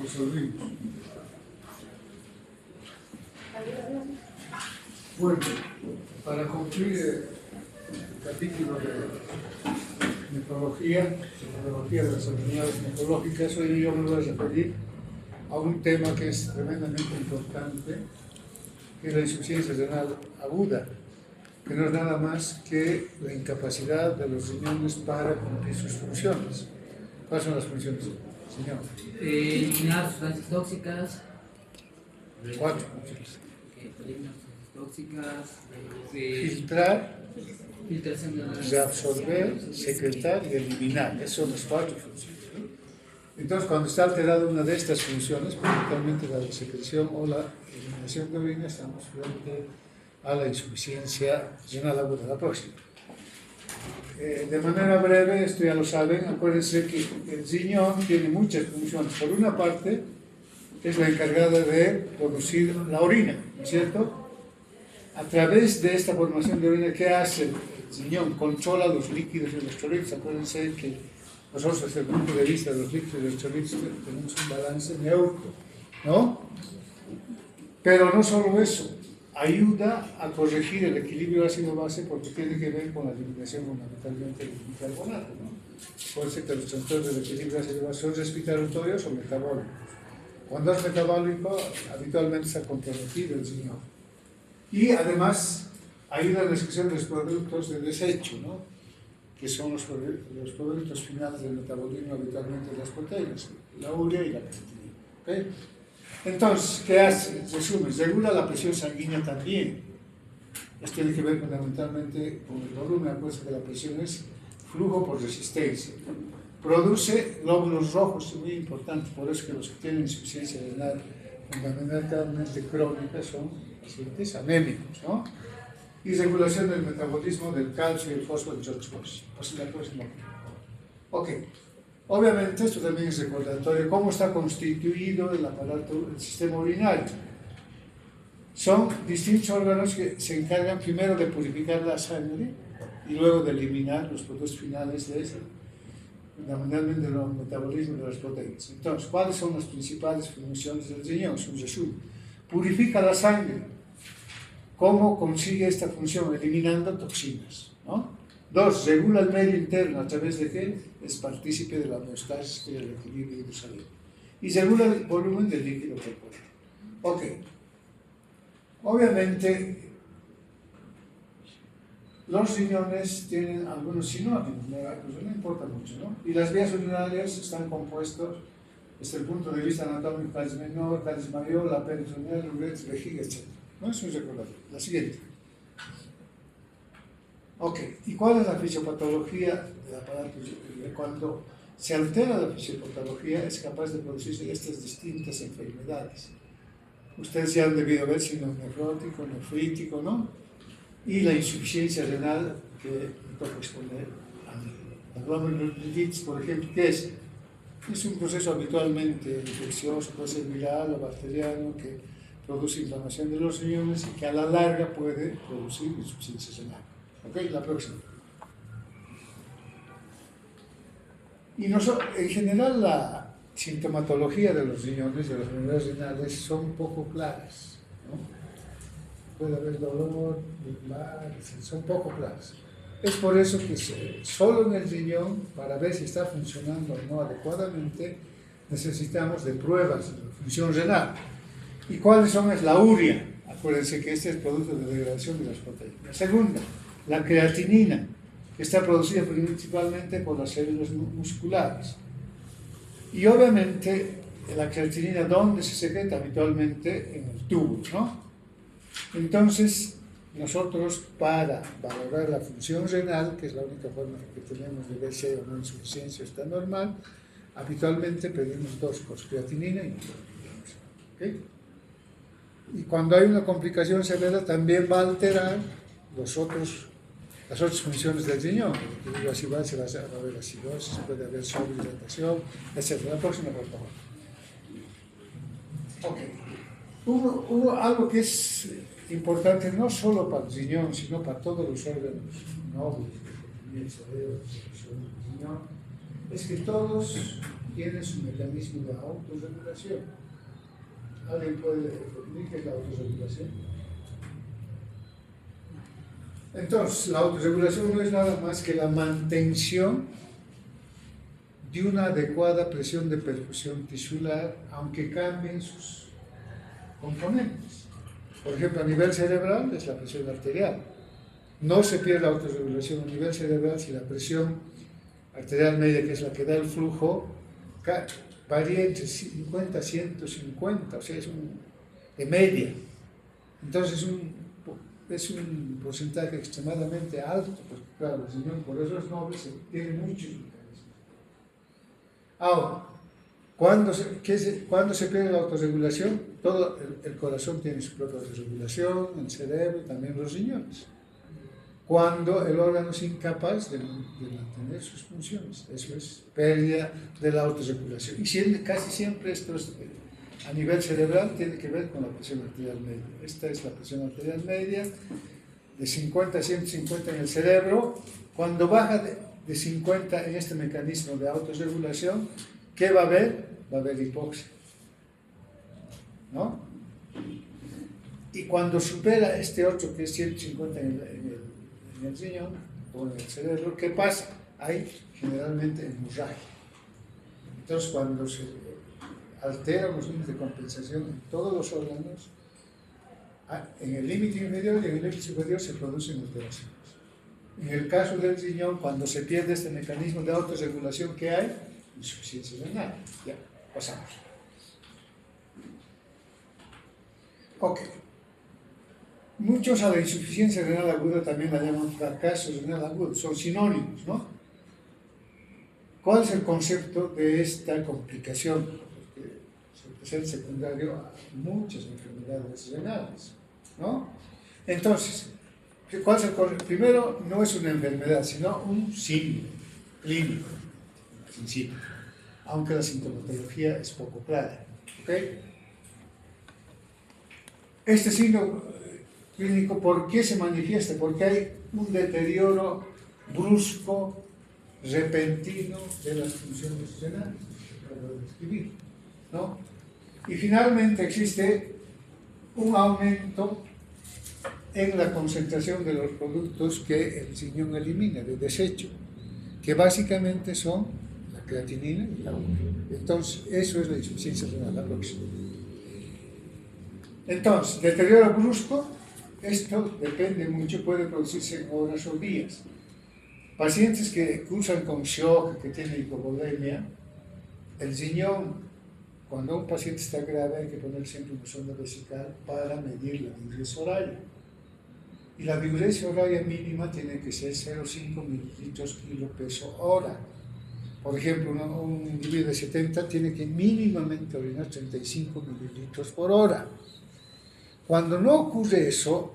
resolvimos. Bueno, para concluir el capítulo de nefrología de las enfermedades nefrológicas, hoy yo me voy a referir a un tema que es tremendamente importante, que es la insuficiencia renal aguda, que no es nada más que la incapacidad de los riñones para cumplir sus funciones. ¿Cuáles son las funciones, señor? Eliminar sustancias tóxicas. 4 funciones. Eliminar sustancias tóxicas. Filtrar, Filtración de las... reabsorber, secretar y eliminar. Esas son las 4 funciones. Entonces, cuando está alterada una de estas funciones, principalmente la de secreción o la eliminación de orina, estamos frente a la insuficiencia renal aguda. La próxima. De manera breve, esto ya lo saben, acuérdense que el riñón tiene muchas funciones. Por una parte, es la encargada de producir la orina, ¿no es cierto? A través de esta formación de orina, ¿qué hace el riñón? Controla los líquidos y los electrolitos. Acuérdense que nosotros, desde el punto de vista de los líquidos y los electrolitos, tenemos un balance neutro, ¿no? Pero no solo eso, ayuda a corregir el equilibrio ácido-base porque tiene que ver con la eliminación fundamentalmente del bicarbonato, ¿no? Puede ser que los trastornos del equilibrio ácido-base son respiratorios o metabólicos. Cuando es metabólico, habitualmente está comprometido el riñón. Y además, ayuda a la excreción de los productos de desecho, ¿no? Que son los productos finales del metabolismo habitualmente de las proteínas, la urea y la creatinina. ¿Okay? Entonces, ¿qué hace? Resumen, regula la presión sanguínea también. Esto tiene que ver fundamentalmente con el volumen. Acuérdense que la presión es flujo por resistencia. Produce glóbulos rojos, muy importante, por eso que los que tienen insuficiencia renal fundamentalmente crónica son pacientes anémicos, ¿no? Y regulación del metabolismo del calcio y el fósforo, entre otras cosas. Pues la próxima. Ok. Obviamente, esto también es recordatorio cómo está constituido el aparato, el sistema urinario. Son distintos órganos que se encargan primero de purificar la sangre y luego de eliminar los productos finales de ese, fundamentalmente del metabolismo de las proteínas. Entonces, ¿cuáles son las principales funciones del riñón? Es un resumen. Purifica la sangre. ¿Cómo consigue esta función? Eliminando toxinas, ¿no? 2. Regula el medio interno, ¿a través de qué? Es partícipe de la homeostasis y del equilibrio hidrosalino. Y regula el volumen del líquido corporal. Ok. Obviamente, los riñones tienen algunos sinónimos, no importa mucho, ¿no? Y las vías urinarias están compuestas, desde el punto de vista anatómico, cáliz menor, cáliz mayor, la peritoneal, uretra, vejiga, etc. ¿No? Es un recordatorio. La siguiente. Ok, ¿y cuál es la fisiopatología del aparato? Cuando se altera la fisiopatología es capaz de producirse estas distintas enfermedades. Ustedes ya han debido ver síndrome nefrótico, nefrítico, ¿no? Y la insuficiencia renal que me toca exponer a mí. La glomerulitis, por ejemplo, ¿qué es? Es un proceso habitualmente infeccioso, puede ser viral o bacteriano, que produce inflamación de los riñones y que a la larga puede producir insuficiencia renal. Ok, la próxima. Y en general la sintomatología de los riñones, de las enfermedades renales, son poco claras, ¿no? Puede haber dolor, son poco claras. Es por eso que solo en el riñón, para ver si está funcionando o no adecuadamente, necesitamos de pruebas de función renal. ¿Y cuáles son? Es la urea. Acuérdense que este es el producto de degradación de las proteínas. La segunda, la creatinina, que está producida principalmente por las células musculares. Y obviamente la creatinina, ¿dónde se secreta? Habitualmente en el tubo, ¿no? Entonces, nosotros para valorar la función renal, que es la única forma que tenemos de ver si hay una insuficiencia o está normal, habitualmente pedimos 2 cosas, creatinina y nitrógeno. ¿Okay? Y cuando hay una complicación severa también va a alterar las otras funciones del riñón. Se va a haber acidosis, puede haber sobrehidratación, etc. La próxima, por favor. Ok. Hubo algo que es importante no solo para el riñón, sino para todos los órganos nobles, el cerebro, el riñón, es que todos tiene su mecanismo de autorregulación. ¿Alguien puede definir qué es la autorregulación? Entonces, la autorregulación no es nada más que la mantención de una adecuada presión de perfusión tisular, aunque cambien sus componentes. Por ejemplo, a nivel cerebral es la presión arterial. No se pierde la autorregulación a nivel cerebral si la presión arterial media, que es la que da el flujo, varía entre 50 y 150, o sea, es de media. Entonces es un porcentaje extremadamente alto, porque claro, el riñón por eso es noble, tiene muchos mecanismos. Ahora, ¿cuándo se pierde la autorregulación? Todo el corazón tiene su propia autorregulación, el cerebro y también los riñones. Cuando el órgano es incapaz de mantener sus funciones, eso es pérdida de la autorregulación. Y casi siempre esto es, a nivel cerebral tiene que ver con la presión arterial media. Esta es la presión arterial media, de 50 a 150 en el cerebro. Cuando baja de 50 en este mecanismo de autorregulación, ¿qué va a haber? Va a haber hipoxia, ¿no? Y cuando supera este otro, que es 150 en el riñón o en el cerebro, ¿qué pasa? Hay generalmente hemorragia. Entonces, cuando se alteran los límites de compensación en todos los órganos, en el límite inferior y en el límite superior se producen alteraciones. En el caso del riñón, cuando se pierde este mecanismo de autorregulación que hay, insuficiencia renal. Ya, pasamos. Ok. Muchos a la insuficiencia renal aguda también la llaman fracaso renal agudo, son sinónimos, ¿no? ¿Cuál es el concepto de esta complicación? Porque suele ser secundario a muchas enfermedades renales, ¿no? Entonces, ¿cuál es el concepto? Primero, no es una enfermedad, sino un síndrome clínico, en principio, aunque la sintomatología es poco clara, ¿ok? Este síndrome clínico, ¿por qué se manifiesta? Porque hay un deterioro brusco, repentino de las funciones renales, acabo de describir, ¿no? Y finalmente existe un aumento en la concentración de los productos que el riñón elimina, de desecho, que básicamente son la creatinina y la urea. Entonces, eso es la insuficiencia renal, la próxima. Entonces, deterioro brusco, esto depende mucho, puede producirse en horas o días. Pacientes que cursan con shock, que tienen hipovolemia, el riñón, cuando un paciente está grave, hay que poner siempre una sonda vesical para medir la diuresia horaria. Y la diuresia horaria mínima tiene que ser 0,5 mililitros kilo peso hora. Por ejemplo, un individuo de 70 tiene que mínimamente orinar 35 mililitros por hora. Cuando no ocurre eso,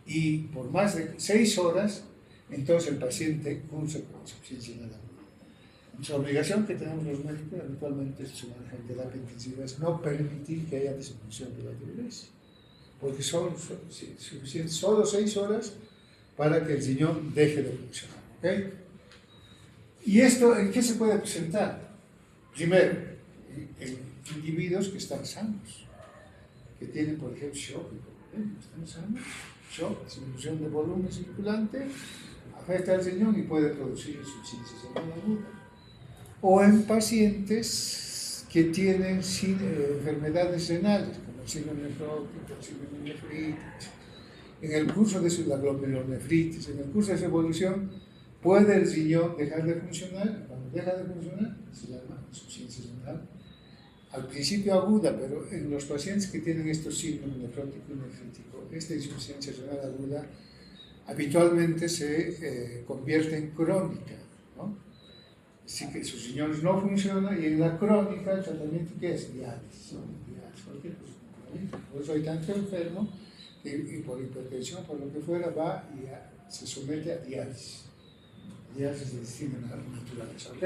y por más de 6 horas, entonces el paciente cursa con insuficiencia renal aguda. Nuestra obligación que tenemos los médicos habitualmente es en terapia intensiva es no permitir que haya disminución de la diuresia, porque son suficientes solo 6 horas para que el riñón deje de funcionar, ¿ok? ¿Y esto en qué se puede presentar? Primero, en individuos que están sanos, que tienen, por ejemplo, shock, están sanos, shock, disminución de volumen circulante, afecta al riñón y puede producir insuficiencia renal aguda. O en pacientes que tienen enfermedades renales, como el síndrome nefrótico, el síndrome de nefritis. En el curso de la glomerulonefritis, en el curso de su evolución, puede el riñón dejar de funcionar. Cuando deja de funcionar, se llama insuficiencia renal. Al principio aguda, pero en los pacientes que tienen estos síndromes nefrótico y nefrítico, esta insuficiencia renal aguda habitualmente se convierte en crónica, ¿no? Así que sus riñones no funcionan y en la crónica el tratamiento ¿qué es? Diálisis, cualquier cosa. Por eso hay tanto enfermo y por hipertensión, por lo que fuera, va y se somete a diálisis. Diálisis de distintas naturales, ¿ok?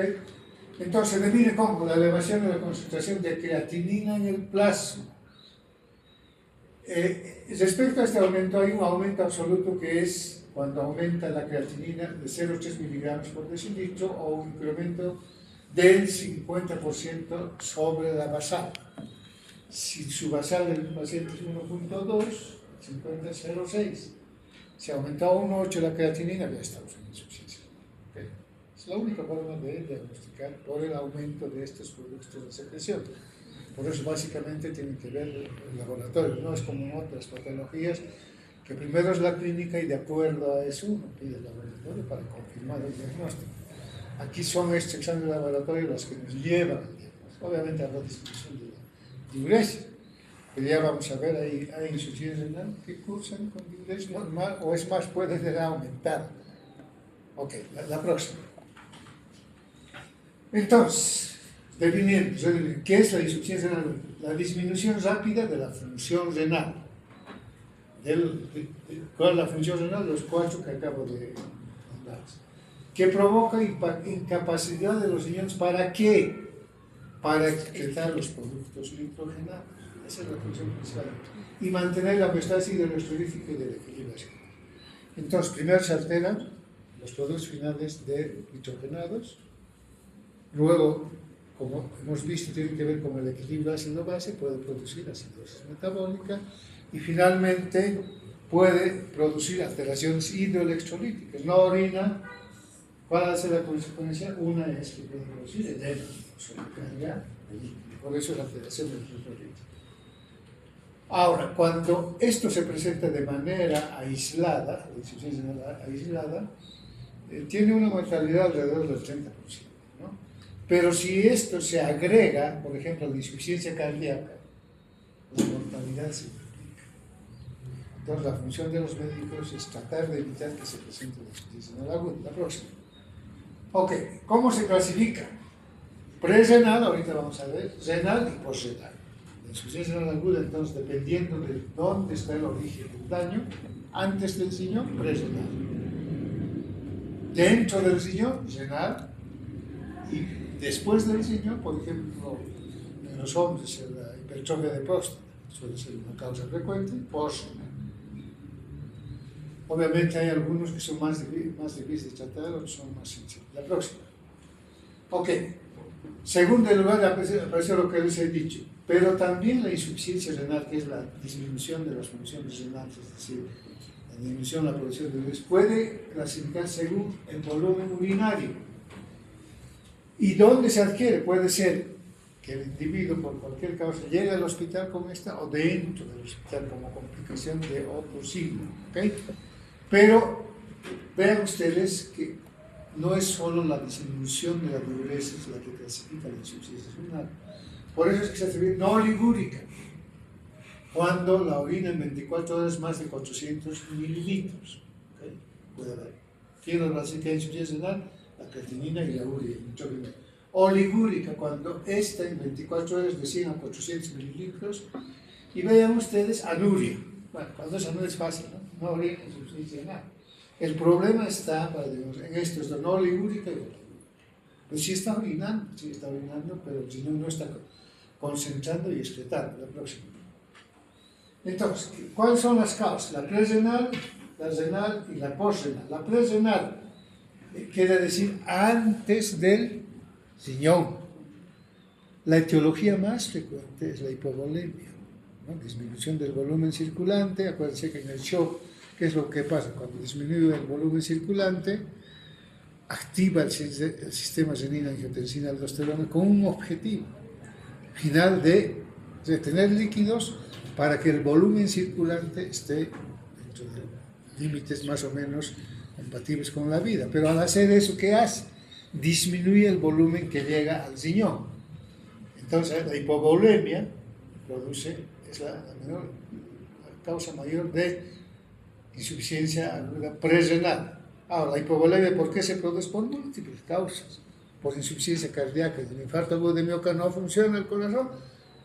Entonces se define como la elevación de la concentración de creatinina en el plasma. Respecto a este aumento, hay un aumento absoluto que es cuando aumenta la creatinina de 0,3 miligramos por decilitro o un incremento del 50% sobre la basal. Si su basal del paciente es 1.2, 50 es 0.6. Si aumenta a 1.8 la creatinina, ya estamos en insuficiencia. ¿Okay? Es la única forma de diagnosticar por el aumento de estos productos de secreción. Por eso básicamente tiene que ver el laboratorio, no es como en otras patologías, que primero es la clínica y de acuerdo a eso uno pide el laboratorio para confirmar el diagnóstico. Aquí son estos exámenes de laboratorio los que nos llevan al diagnóstico. Obviamente a la distribución de la diuresis, pero ya vamos a ver, hay insuficiencia renal que cursan con diuresis normal o es más, puede llegar a aumentar. Ok, la próxima. Entonces, definiendo, ¿qué es la insuficiencia renal? La disminución rápida de la función renal. ¿Cuál es la función renal? Los 4 que acabo de hablar. Que provoca incapacidad de los riñones. ¿Para qué? Para excretar los productos nitrogenados. Esa es la función principal. Y mantener la homeostasis hidroelectrolítica y del equilibrio. Entonces, primero se alteran los productos finales de nitrogenados. Luego, como hemos visto, tiene que ver con el equilibrio ácido-base, puede producir acidosis metabólica y finalmente puede producir alteraciones hidroelectrolíticas. No orina. ¿Cuál es la consecuencia? Una es que puede producir edema, por eso la alteración del electrolítico. Ahora, cuando esto se presenta de manera aislada, la insuficiencia renal aislada, tiene una mortalidad alrededor del 30%. ¿No? Pero si esto se agrega, por ejemplo, a la insuficiencia cardíaca, la mortalidad se duplica. Entonces, la función de los médicos es tratar de evitar que se presente la insuficiencia renal aguda. La próxima. Ok, ¿cómo se clasifica? Pre-renal, ahorita vamos a ver, renal y post-renal. La insuficiencia renal aguda, entonces, dependiendo de dónde está el origen del daño, antes del riñón, pre-renal. Dentro del riñón, renal. Y después del riñón, por ejemplo, en los hombres, la hipertrofia de próstata suele ser una causa frecuente, post-renal. Obviamente hay algunos que son más difíciles de tratar, otros son más sencillos. La próxima. Ok. Segundo lugar aparece lo que les he dicho, pero también la insuficiencia renal, que es la disminución de las funciones renales, es decir, la disminución de la producción de diuresis, puede clasificar según el volumen urinario. ¿Y dónde se adquiere? Puede ser que el individuo por cualquier causa llegue al hospital con esta o dentro del hospital como complicación de otro signo. ¿Okay? Pero vean ustedes que no es solo la disminución de la diuresis la que clasifica la insuficiencia renal. Por eso es que se atribuye no oligúrica, cuando la orina en 24 horas es más de 400 mililitros. ¿Okay? Puede haber. Quiero decir que hay insuficiencia renal, la creatinina y la urea. Oligúrica, cuando esta en 24 horas de 100 a 400 mililitros. Y vean ustedes anuria. Bueno, cuando es anuria es fácil, ¿no? No orina en insuficiencia renal. El problema está en esto, es la no oligúrica y oligúrica. Pues sí está orinando, pero el riñón no está concentrando y excretando. La próxima. Entonces, ¿cuáles son las causas? La pre-renal, la renal y la post-renal. La pre-renal quiere decir antes del riñón. La etiología más frecuente es la hipovolemia, ¿no? Disminución del volumen circulante. Acuérdense que en el shock, ¿qué es lo que pasa? Cuando disminuye el volumen circulante, activa el sistema renina-angiotensina-aldosterona con un objetivo final de retener líquidos para que el volumen circulante esté dentro de límites más o menos compatibles con la vida. Pero al hacer eso, ¿qué hace? Disminuye el volumen que llega al riñón. Entonces, la hipovolemia es la causa mayor de insuficiencia aguda pre-renal. Ahora, la hipovolemia, ¿por qué se produce? Por múltiples causas. Por insuficiencia cardíaca, el infarto agudo de miocardio, no funciona el corazón.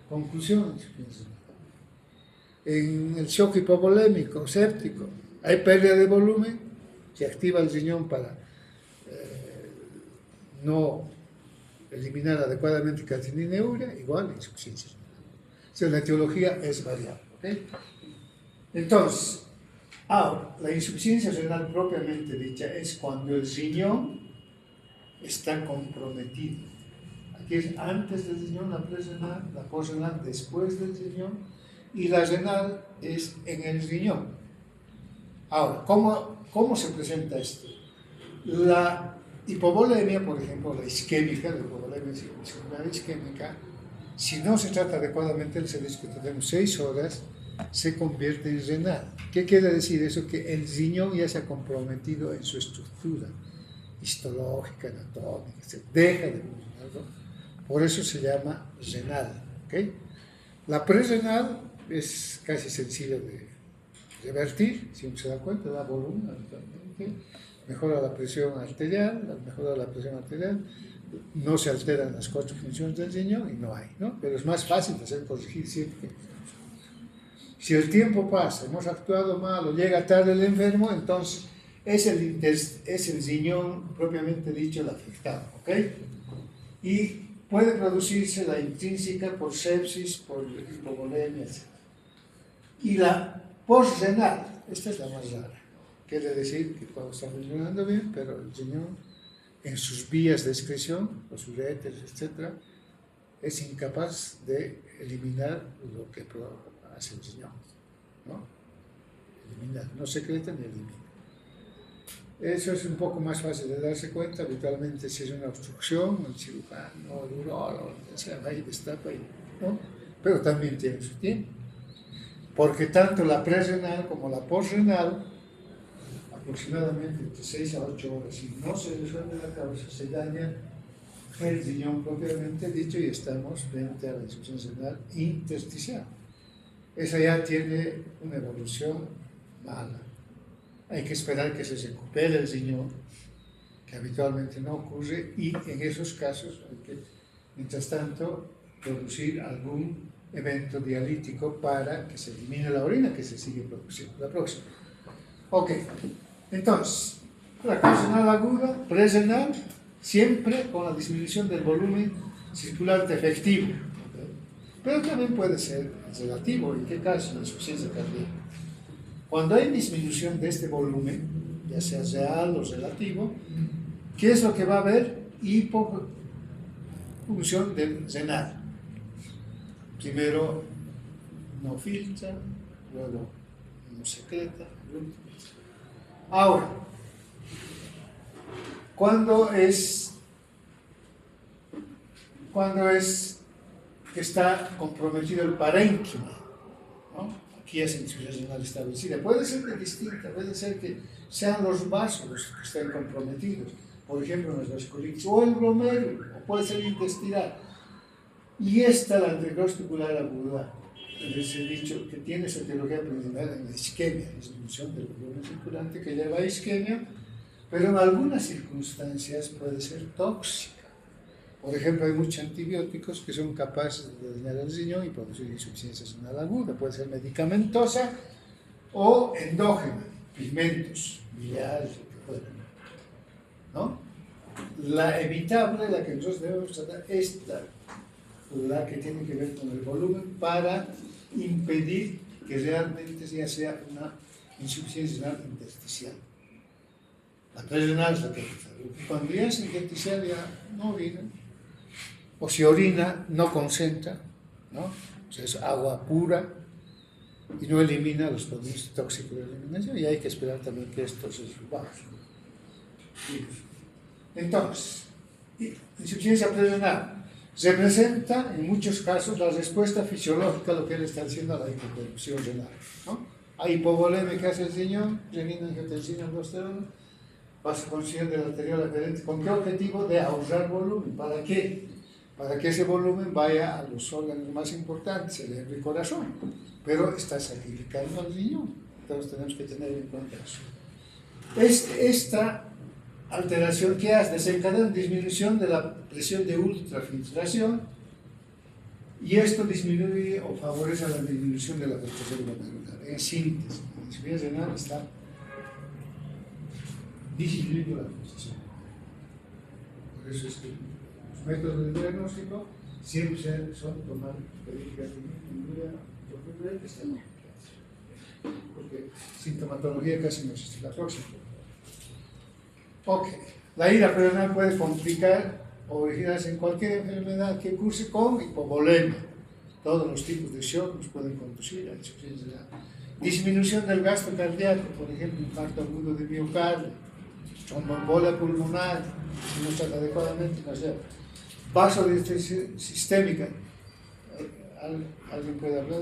Conclusión, insuficiencia renal. En el shock hipovolémico séptico, hay pérdida de volumen, se activa el riñón para no eliminar adecuadamente creatinina y urea, igual insuficiencia renal. O sea, la etiología es variable. ¿Okay? Entonces, ahora, la insuficiencia renal propiamente dicha es cuando el riñón está comprometido. Aquí es antes del riñón la presrenal, la postrenal después del riñón y la renal es en el riñón. Ahora, ¿cómo se presenta esto? La hipovolemia, por ejemplo, la isquémica, la hipovolemia circular isquémica, si no se trata adecuadamente el servicio que tenemos 6 horas, se convierte en renal. ¿Qué quiere decir eso? Que el riñón ya se ha comprometido en su estructura histológica, anatómica, se deja de funcionar, ¿no? Por eso se llama renal. ¿Okay? La prerrenal es casi sencilla de revertir, si uno se da cuenta, da volumen habitualmente, mejora la presión arterial, no se alteran las 4 funciones del riñón y no hay, ¿no? Pero es más fácil de hacer corregir siempre. Si el tiempo pasa, hemos actuado mal o llega tarde el enfermo, entonces es el riñón propiamente dicho el afectado, ¿ok? Y puede producirse la intrínseca por sepsis, por hipovolemia, etc. Y la postrenal, esta es la más rara. Quiere decir que todo está funcionando bien, pero el riñón, en sus vías de excreción, los uréteres, etc., es incapaz de eliminar lo que hace el riñón, ¿no? Eliminar, no secreta ni elimina. Eso es un poco más fácil de darse cuenta. Habitualmente, si es una obstrucción, el cirujano, el urólogo, va y destapa, ¿no? Pero también tiene su tiempo. Porque tanto la prerrenal como la postrenal, aproximadamente entre 6 a 8 horas, si no se resuelve la causa, se daña el riñón propiamente dicho y estamos frente a la insuficiencia renal intersticial. Esa ya tiene una evolución mala. Hay que esperar que se recupere el riñón, que habitualmente no ocurre, y en esos casos hay que, mientras tanto, producir algún evento dialítico para que se elimine la orina que se sigue produciendo. La próxima. Ok, entonces, la causa renal aguda, presrenal, siempre con la disminución del volumen circulante efectivo. ¿Okay? Pero también puede ser relativo. ¿En qué caso? La insuficiencia cardíaca. Cuando hay disminución de este volumen, ya sea real o relativo, ¿qué es lo que va a haber? Hipofunción del renal. Primero no filtra, luego no secreta. Ahora, ¿cuándo es que está comprometido el parénquima? ¿No? Aquí es insuficiencia renal establecida. Puede ser que distinta, puede ser que sean los vasos los que estén comprometidos, por ejemplo, en las vasculitis, o el glomérulo, o puede ser intestinal. Y esta, la anterocrosticular aguda, les he dicho que tiene su etiología principal en la isquemia, disminución del volumen circulante que lleva a isquemia, pero en algunas circunstancias puede ser tóxica. Por ejemplo, hay muchos antibióticos que son capaces de dañar el riñón y producir insuficiencia renal aguda. Puede ser medicamentosa o endógena, pigmentos, biliares, lo que fuera, ¿no? La evitable, la que nosotros debemos tratar, es la que tiene que ver con el volumen para impedir que realmente ya sea una insuficiencia renal intersticial. La prerrenal es la que cuando ya es intersticial ya no orina, o si orina no concentra, ¿no? O sea, es agua pura y no elimina los productos tóxicos de eliminación, y hay que esperar también que esto se suba. Entonces, insuficiencia prerrenal representa en muchos casos la respuesta fisiológica a lo que él está haciendo a la hipotensión renal, ¿no? Hay hipovolemia que hace el riñón, renina, angiotensina, aldosterona, vasoconstricción del arteriol aferente. ¿Con qué objetivo? De ahorrar volumen. ¿Para qué? Para que ese volumen vaya a los órganos más importantes, cerebro y corazón. Pero está sacrificando al riñón. Entonces tenemos que tener en cuenta eso. Esta alteración que hace desencadena disminución de la presión de ultrafiltración, y esto disminuye o favorece la disminución de la filtración glomerular. En síntesis, la insuficiencia renal está disminuyendo la filtración. Por eso es que los métodos de diagnóstico siempre son tomar políticas de porque sintomatología casi no existe. La próxima. Ok, la ira prerrenal puede complicar originarse en cualquier enfermedad que curse con hipovolemia. Todos los tipos de shock nos pueden conducir a insuficiencia renal. Disminución del gasto cardíaco, por ejemplo, infarto agudo de miocardio, tromboembolia pulmonar, si no se trata adecuadamente, no sé, vasodilatación sistémica. ¿Alguien puede hablar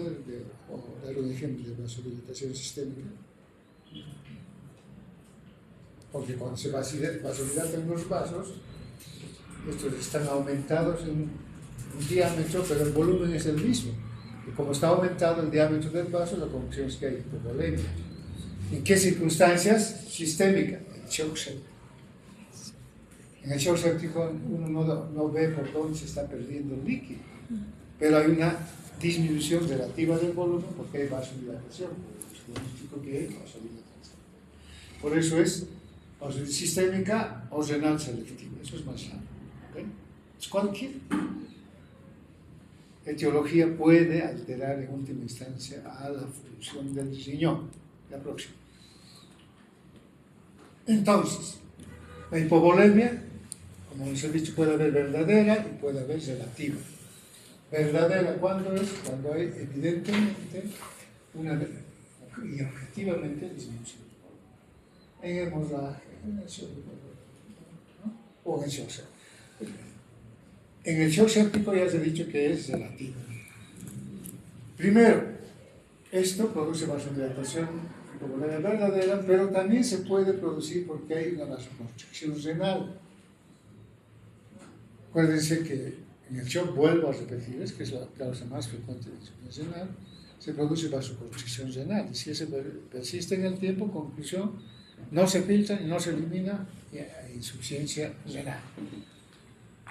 o dar un ejemplo de vasodilatación sistémica? Porque cuando se vasodilatan los vasos, estos están aumentados en un diámetro, pero el volumen es el mismo. Y como está aumentado el diámetro del vaso, la conclusión es que hay hipovolemia. ¿En qué circunstancias? Sistémica, el shock séptico. En el shock séptico uno no ve por dónde se está perdiendo el líquido, pero hay una disminución relativa del volumen porque hay vasodilatación. Significa que hay vasodilatación. Por eso es vasodilatación sistémica o renal selectiva. Eso es más claro. ¿Okay? Es cualquier etiología puede alterar en última instancia a la función del riñón. La próxima. Entonces, la hipovolemia, como les he dicho, puede haber verdadera y puede haber relativa. Verdadera, ¿cuándo es? Cuando hay evidentemente y objetivamente disminución. En hemorragia, en el shock, ¿no? O en el shock séptico. En el shock séptico ya se ha dicho que es relativo. Primero, esto produce vasodilatación hipovolemia verdadera, pero también se puede producir porque hay una vasoconstricción renal. Acuérdense que en el shock, vuelvo a repetir, es que es la causa más frecuente de insuficiencia renal, se produce vasoconstricción renal. Y si eso persiste en el tiempo, conclusión, no se filtra y no se elimina, y hay insuficiencia renal.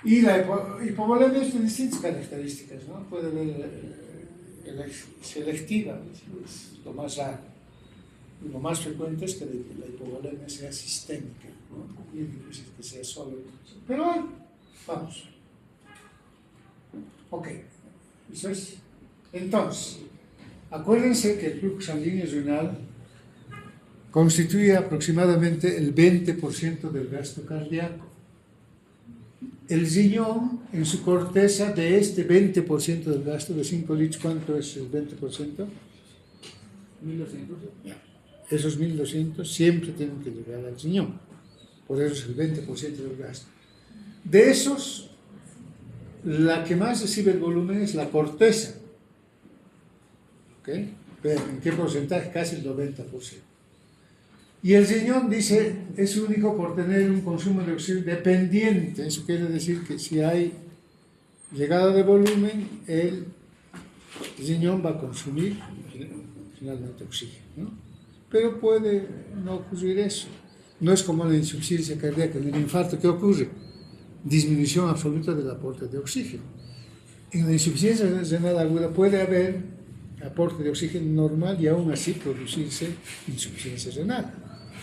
Y la hipovolemia es de distintas características, ¿no? Puede haber selectiva, es lo más raro. Y lo más frecuente es que la hipovolemia sea sistémica, ¿no? Y difícil que sea solo. Pero hay, vamos. Ok, eso es. Entonces, acuérdense que el flujo sanguíneo renal constituye aproximadamente el 20% del gasto cardíaco. El riñón, en su corteza, de este 20% del gasto, de 5 litros, ¿cuánto es el 20%? 1200. Esos 1200 siempre tienen que llegar al riñón. Por eso es el 20% del gasto. De esos, la que más recibe el volumen es la corteza. ¿Ok? Pero ¿en qué porcentaje? Casi el 90%. Y el riñón, dice, es único por tener un consumo de oxígeno dependiente. Eso quiere decir que si hay llegada de volumen, el riñón va a consumir finalmente oxígeno, ¿no? Pero puede no ocurrir eso. No es como la insuficiencia cardíaca, en el infarto, ¿qué ocurre? Disminución absoluta del aporte de oxígeno. En la insuficiencia renal aguda puede haber aporte de oxígeno normal y aún así producirse insuficiencia renal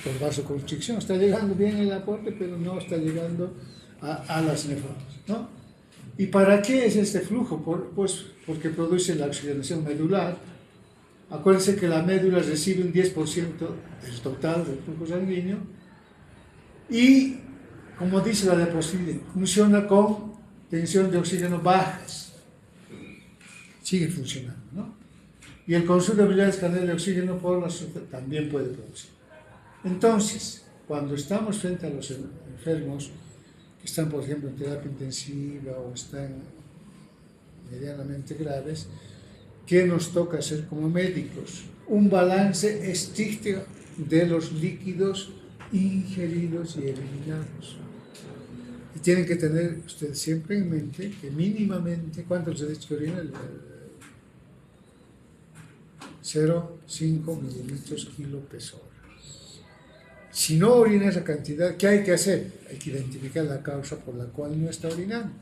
por vasoconstricción. Está llegando bien el aporte, pero no está llegando a las nefronas, ¿no? ¿Y para qué es este flujo? Pues porque produce la oxigenación medular. Acuérdense que la médula recibe un 10% del total del flujo sanguíneo y, como dice la diapositiva, funciona con tensión de oxígeno bajas. Sigue funcionando, ¿no? Y el consumo de habilidades cardiacas de oxígeno por la también puede producir. Entonces, cuando estamos frente a los enfermos que están, por ejemplo, en terapia intensiva o están medianamente graves, ¿qué nos toca hacer como médicos? Un balance estricto de los líquidos ingeridos y eliminados. Y tienen que tener ustedes siempre en mente que mínimamente, ¿cuánto les he dicho que orina? 0,5 mililitros kilo peso hora. Si no orina esa cantidad, ¿qué hay que hacer? Hay que identificar la causa por la cual no está orinando.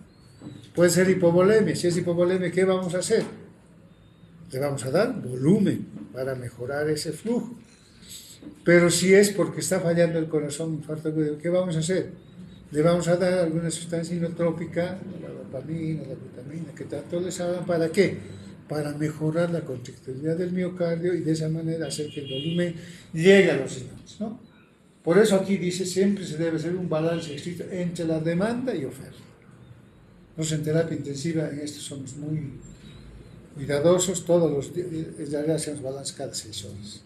Puede ser hipovolemia. Si es hipovolemia, ¿qué vamos a hacer? Le vamos a dar volumen para mejorar ese flujo. Pero si es porque está fallando el corazón, infarto agudo, ¿qué vamos a hacer? Le vamos a dar alguna sustancia inotrópica, la dopamina, la vitamina, que tanto les hagan, ¿para qué? Para mejorar la contractilidad del miocardio y de esa manera hacer que el volumen llegue a los riñones, ¿no? Por eso aquí dice, siempre se debe hacer un balance estricto entre la demanda y oferta. Nosotros en terapia intensiva en esto somos muy cuidadosos, todos los días, en realidad hacemos balance cada 6 horas,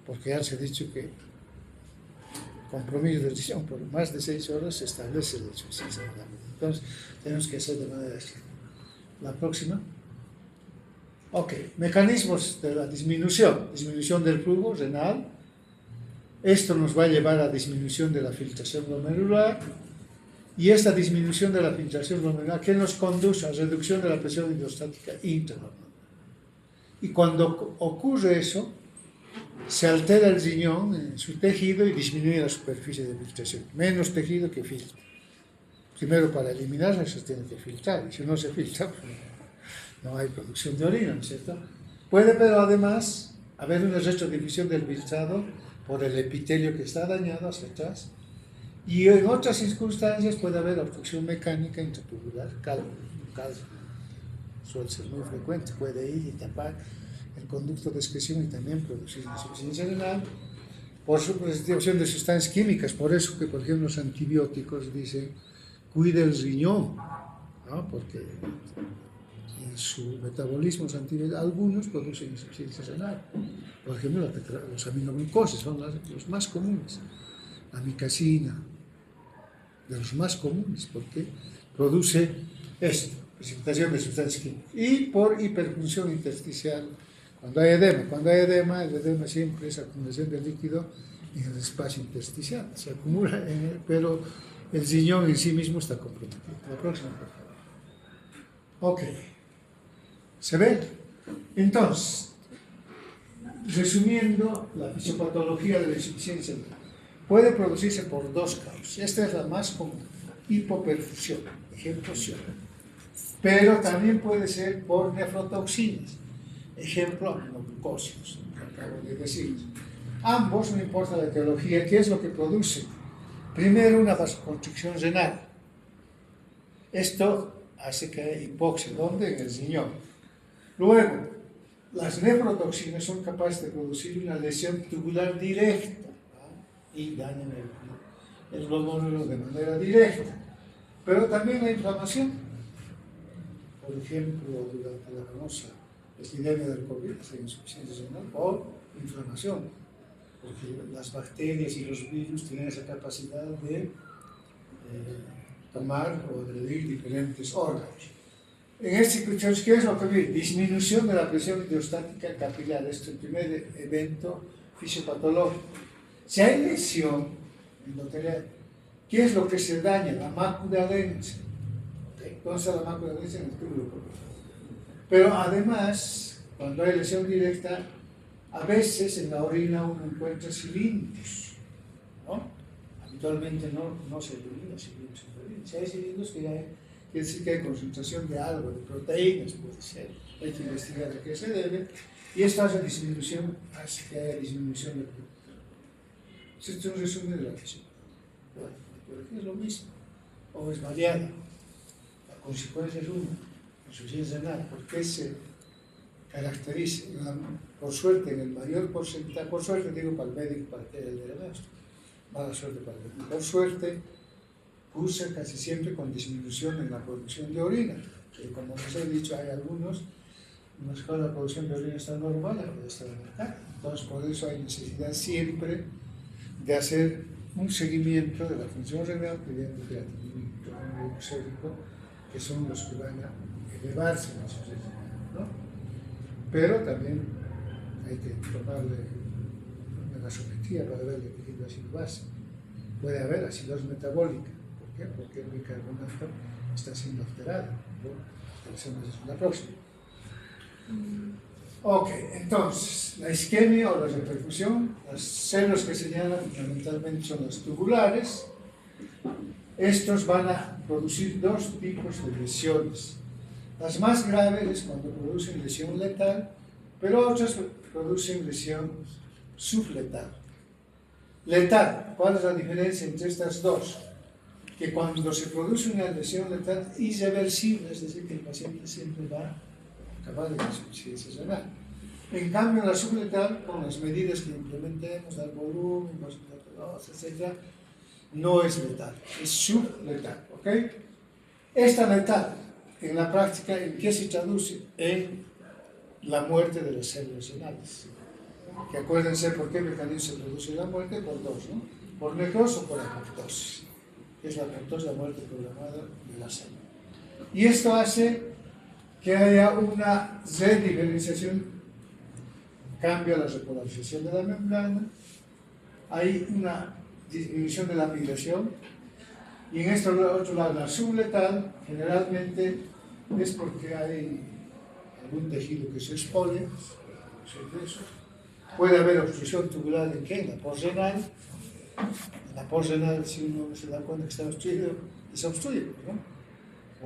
porque ya se ha dicho que compromiso de decisión por más de 6 horas se establece la insuficiencia renal. Entonces tenemos que hacer de manera así. La próxima. Ok, mecanismos de la disminución del flujo renal. Esto nos va a llevar a disminución de la filtración glomerular, y esta disminución de la filtración glomerular que nos conduce a reducción de la presión hidrostática intraglomerular. Y cuando ocurre eso, se altera el riñón en su tejido y disminuye la superficie de filtración. Menos tejido que filtra. Primero, para eliminarla se tiene que filtrar, y si no se filtra, pues no hay producción de orina, ¿no es cierto? Puede, pero además, haber una retrodiffusión del filtrado por el epitelio que está dañado hacia atrás, y en otras circunstancias puede haber obstrucción mecánica intratubular, calcio suele ser muy frecuente, puede ir y tapar el conducto de excreción y también producir insuficiencia renal por sustitución de sustancias químicas. Por eso que, por ejemplo, los antibióticos dicen cuide el riñón, ¿no? Porque en su metabolismo algunos producen insuficiencia renal. Por ejemplo, los aminoglucosas son los más comunes. Amicacina, de los más comunes, porque produce esto, precipitación de sustancias químicas. Y por hiperfunción intersticial, cuando hay edema, el edema siempre es acumulación de líquido en el espacio intersticial, se acumula pero el riñón en sí mismo está comprometido. La próxima, por favor. Ok. ¿Se ve? Entonces, resumiendo, la fisiopatología de la insuficiencia renal puede producirse por 2 causas. Esta es la más común, hipoperfusión, ejemplo Sion. Pero también puede ser por nefrotoxinas, ejemplo aminoglucósidos, que acabo de decir. Ambos, no importa la etiología, ¿qué es lo que produce? Primero, una vasoconstricción renal. Esto hace que haya hipoxia. ¿Dónde? En el riñón. Luego, las nefrotoxinas son capaces de producir una lesión tubular directa, ¿no? Y dañan el glomérulo de manera directa. Pero también la inflamación. Por ejemplo, durante la famosa epidemia del COVID, la insuficiencia renal por inflamación, porque las bacterias y los virus tienen esa capacidad de tomar o agredir diferentes órganos. En este circunstancias, ¿qué es lo que ve? Disminución de la presión hidrostática capilar. Este es el primer evento fisiopatológico. Si hay lesión endotelial, ¿qué es lo que se daña? La mácula densa. ¿Dónde está la mácula densa? En el túbulo pulmonar. Pero además, cuando hay lesión directa, a veces en la orina uno encuentra cilindros, ¿no? Habitualmente no se elimina cilindros en la orina. Si hay cilindros, quiere decir que hay concentración de algo, de proteínas, puede ser. Hay que investigar a qué se debe. Y esto hace que haya disminución de producto. Esto es un resumen de la fisiología. Bueno, la etiología es lo mismo, o es variada. La consecuencia es una, insuficiencia renal. ¿Por qué se caracteriza? Por suerte, en el mayor porcentaje, por suerte digo para el médico, para que el de maestro, mala suerte para el médico. Por suerte, cursa casi siempre con disminución en la producción de orina, que como les he dicho, hay algunos en los cuales la producción de orina está normal, la puede estar aumentada. Entonces, por eso hay necesidad siempre de hacer un seguimiento de la función renal, pidiendo creatinina, glucémico, que son los que van a elevarse en la insuficiencia renal, ¿no? Pero también hay que tomarle una gasometría para ver el tejido ácido base. Puede haber acidosis metabólica. ¿Por qué? Porque el bicarbonato está siendo alterado. ¿No? La próxima. Ok, entonces, la isquemia o la reperfusión, las células que señalan fundamentalmente son las tubulares. Estos van a producir 2 tipos de lesiones. Las más graves es cuando producen lesión letal, pero otras producen lesión subletal. Letal, ¿cuál es la diferencia entre estas dos? Que cuando se produce una lesión letal irreversible, es decir, que el paciente siempre va a acabar en insuficiencia renal. En cambio, la subletal, con las medidas que implementemos, dar volumen, etc., no es letal, es subletal, ¿ok? Esta letal, en la práctica, ¿en qué se traduce? En la muerte de las células renales. Que acuérdense por qué mecanismo se produce la muerte, por dos, ¿no? Por necrosis o por apoptosis. Que es la apoptosis, la muerte programada de la célula. Y esto hace que haya una redifferenciación, cambia la repolarización de la membrana, hay una disminución de la migración, y en este otro lado, la subletal, generalmente es porque hay algún tejido que se expolia, puede haber obstrucción tubular en qué, en la postrenal. En la postrenal, si uno se da cuenta que está obstruido, se obstruye, ¿no?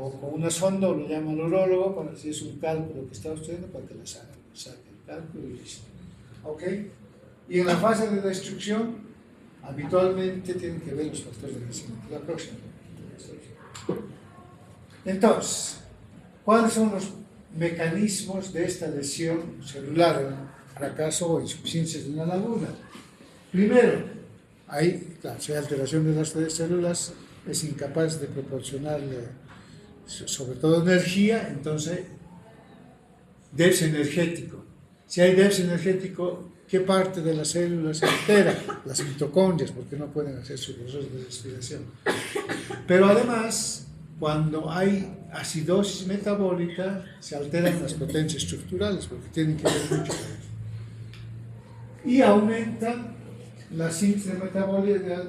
O con una sonda, lo llama el urólogo, para si es un cálculo que está obstruyendo, para que le saque el cálculo y listo. ¿Ok? Y en la fase de destrucción, habitualmente tienen que ver los factores de crecimiento. La próxima. Entonces, ¿cuáles son los mecanismos de esta lesión celular, en fracaso o insuficiencia de una laguna? Primero, si hay alteración de las células, es incapaz de proporcionarle, sobre todo energía, entonces, déficit energético. Si hay déficit energético, ¿qué parte de las células se altera? Las mitocondrias, porque no pueden hacer su proceso de respiración. Pero además, cuando hay acidosis metabólica, se alteran las potencias estructurales, porque tienen que ver mucho con eso. Y aumenta la síntesis metabólica,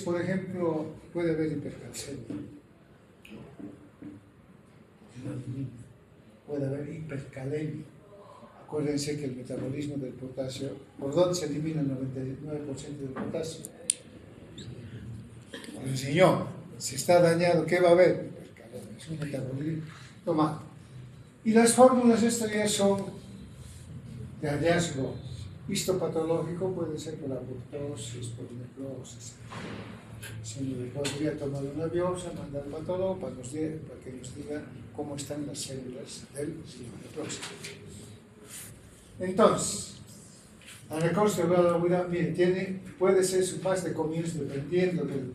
por ejemplo, puede haber hipercalcemia. Puede haber hipercalemia. Acuérdense que el metabolismo del potasio, ¿por dónde se elimina el 99% del potasio? Por el riñón. Si está dañado, ¿qué va a haber? Hipercalemia. Es un metabolismo mal. Y las fórmulas estas ya son de hallazgo histopatológico, puede ser por apoptosis, por necrosis. Se le podría tomar una biopsia, mandar al patólogo para que nos diga cómo están las células del riñón próximo. Entonces, la necrosis de la laguna, mire, puede ser su fase de comienzo dependiendo del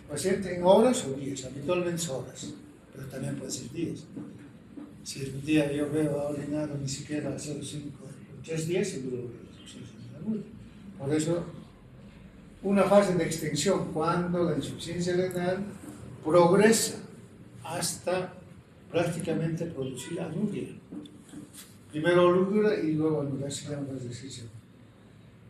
paciente en horas o días, habitualmente horas, pero también puede ser días. Si un día yo veo a orinado ni siquiera a 0,5, 3 días, seguro que por eso, una fase de extensión, cuando la insuficiencia renal progresa hasta prácticamente producir anuria. Primero olúdura y luego anuria, se llama la decisión.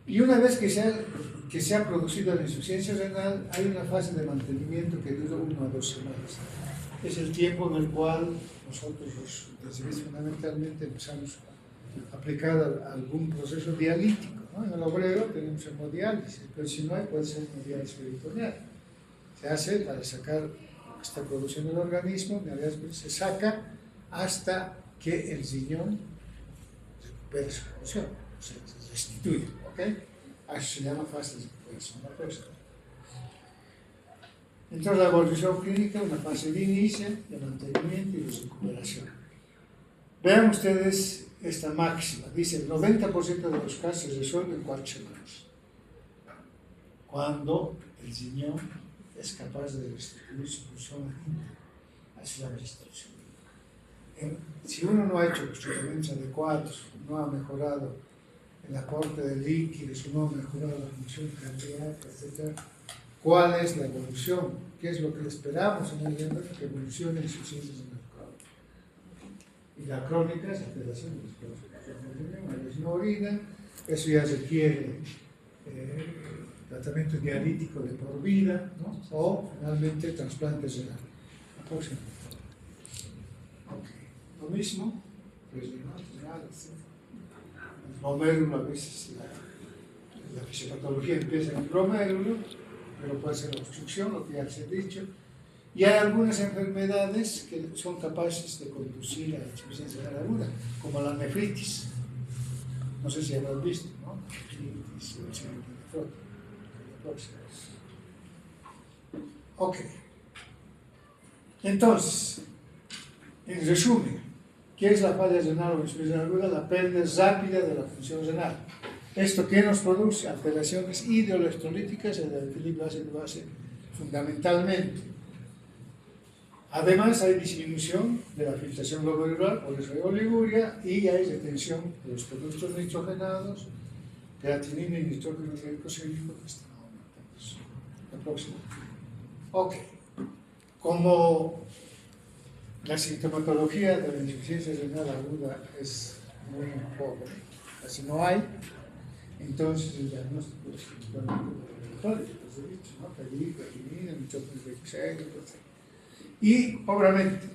Y una vez que se ha producido la insuficiencia renal, hay una fase de mantenimiento que dura 1 a 2 semanas. Es el tiempo en el cual nosotros, los intensivistas, fundamentalmente empezamos a aplicar algún proceso dialítico. ¿No? En el obrero tenemos hemodiálisis, pero si no hay, puede ser hemodiálisis peritoneal. Se hace para sacar lo que está produciendo el organismo, se saca hasta que el riñón recupere su función, o sea, se restituye. ¿Okay? Eso se llama fase de recuperación. Entonces, la evolución clínica, una fase de inicio, de mantenimiento y de recuperación. Vean ustedes esta máxima, dice el 90% de los casos se resuelven en 4 semanas. Cuando el riñón es capaz de restituir su función hacia la restitución. Si uno no ha hecho los tratamientos adecuados, no ha mejorado el aporte de líquidos, no ha mejorado la función cardíaca, etc., ¿cuál es la evolución? ¿Qué es lo que esperamos en el riñón? Que evolucione en insuficiencia renal crónica. Y la crónica es alteración de los procesos del riñón, a veces no orina, eso ya requiere tratamiento dialítico de por vida, ¿no? O finalmente trasplante renal. La próxima. Okay. Lo mismo, pues renal, el glomérulo, a veces la fisiopatología empieza en el glomérulo, pero puede ser obstrucción, lo que ya se ha dicho. Y hay algunas enfermedades que son capaces de conducir a la insuficiencia renal aguda, como la nefritis. No sé si habrán visto, ¿no? Nefritis, ok. Entonces, en resumen, ¿qué es la falla renal o insuficiencia renal aguda? La pérdida rápida de la función renal. ¿Esto qué nos produce? Alteraciones hidroelectrolíticas en el equilibrio ácido-base fundamentalmente. Además, hay disminución de la filtración glomerular por esa oliguria y hay retención de los productos nitrogenados, creatinina y nitrógeno glicosílico que están aumentados. La próxima. Ok. Como la sintomatología de la insuficiencia renal aguda es muy pobre, casi no hay, entonces el diagnóstico es principalmente laboratorio, pues he dicho, ¿no? Creatinina, nitrógeno glicosílico, etc. Y, obviamente,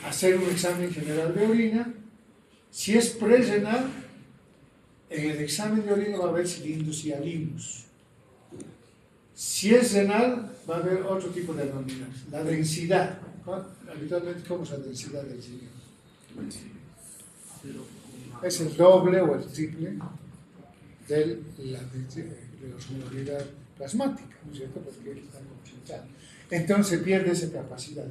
hacer un examen general de orina. Si es prerenal, en el examen de orina va a haber cilindros y alinos. Si es renal, va a haber otro tipo de anomalias. La densidad. Habitualmente, ¿cómo es la densidad del riñón? Es el doble o el triple de la osmolaridad plasmática, ¿no es cierto? Porque está concentrado. Entonces pierde esa capacidad.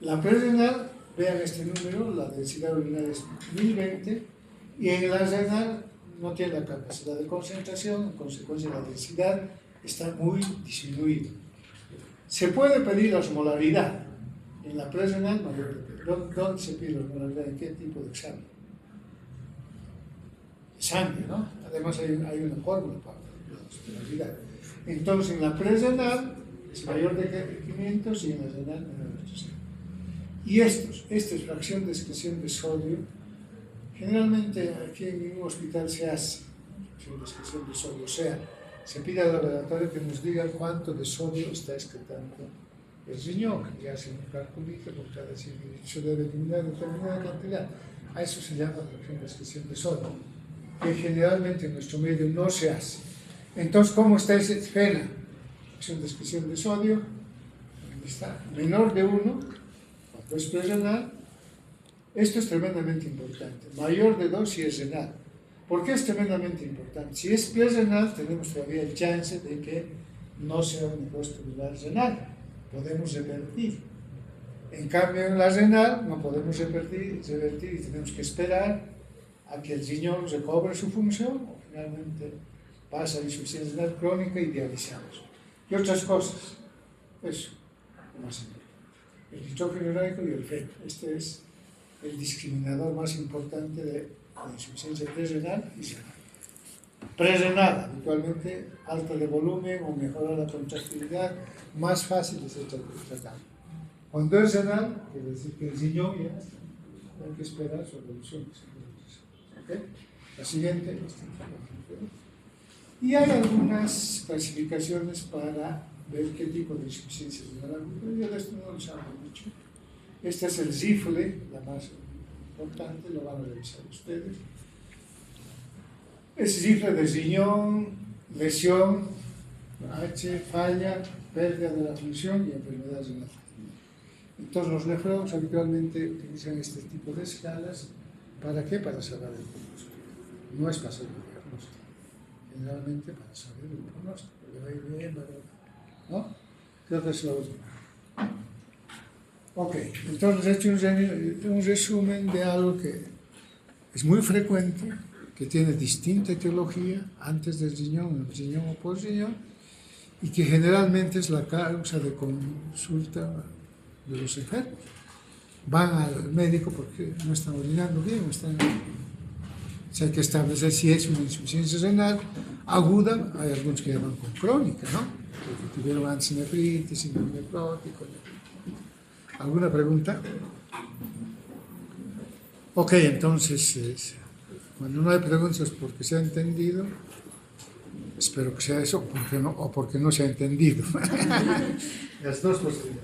La prerenal, vean este número, la densidad urinaria es 1020, y en la renal no tiene la capacidad de concentración, en consecuencia la densidad está muy disminuida. Se puede pedir la osmolaridad. En la prerenal, ¿dónde se pide la osmolaridad? ¿En qué tipo de examen? Sangre, ¿no? Además hay una fórmula para la osmolaridad. Entonces en la prerenal es mayor de 500 y en la renal menor de 800. Y esta es fracción de excreción de sodio. Generalmente aquí en un hospital se hace fracción de excreción de sodio, o sea, se pide al laboratorio que nos diga cuánto de sodio está excretando el riñón, y hacen un calculito por cada 100 mililitros, se debe eliminar determinada cantidad. A eso se llama fracción de excreción de sodio, que generalmente en nuestro medio no se hace. Entonces, ¿cómo está ese FENA? Fracción de excreción de sodio, está menor de 1, cuando es prerenal. Esto es tremendamente importante. Mayor de 2 si es renal. ¿Por qué es tremendamente importante? Si es prerenal, tenemos todavía el chance de que no sea un negocio tubular renal. Podemos revertir. En cambio, en la renal no podemos revertir y tenemos que esperar a que el riñón recobre su función o finalmente pasa a insuficiencia renal crónica y dializamos. Y otras cosas. Eso, lo más importante. El nitrógeno ureico y el FET. Este es el discriminador más importante de la insuficiencia prerenal y renal. Prerenal, habitualmente alta de volumen o mejora la contractilidad, más fácil de ser tratado. Cuando es renal, quiere decir que el riñón ya hay que esperar su evolución. ¿Okay? La siguiente. Y hay algunas clasificaciones para ver qué tipo de insuficiencia renal aguda. Yo de esto no les hablo mucho. Este es el rifle, la más importante, lo van a revisar ustedes. Es rifle de riñón, lesión, H, falla, pérdida de la función y enfermedad renal. Entonces los nefrólogos habitualmente utilizan este tipo de escalas. ¿Para qué? Para saber el pronóstico. No es para saber el diagnóstico. Generalmente para saber el pronóstico. Le va a ir bien, ¿no? Creo que es la última. Ok, entonces he hecho un resumen de algo que es muy frecuente, que tiene distinta etiología antes del riñón, el riñón o post riñón, y que generalmente es la causa de consulta de los enfermos. Van al médico porque no están orinando bien, o sea, hay que establecer si es una insuficiencia renal aguda. Hay algunos que llaman con crónica, ¿no? Porque tuvieron antes nefritis, síndrome nefrótico. ¿Alguna pregunta? Ok, entonces, cuando no hay preguntas porque se ha entendido, espero que sea eso, o porque no se ha entendido. Las dos posibilidades.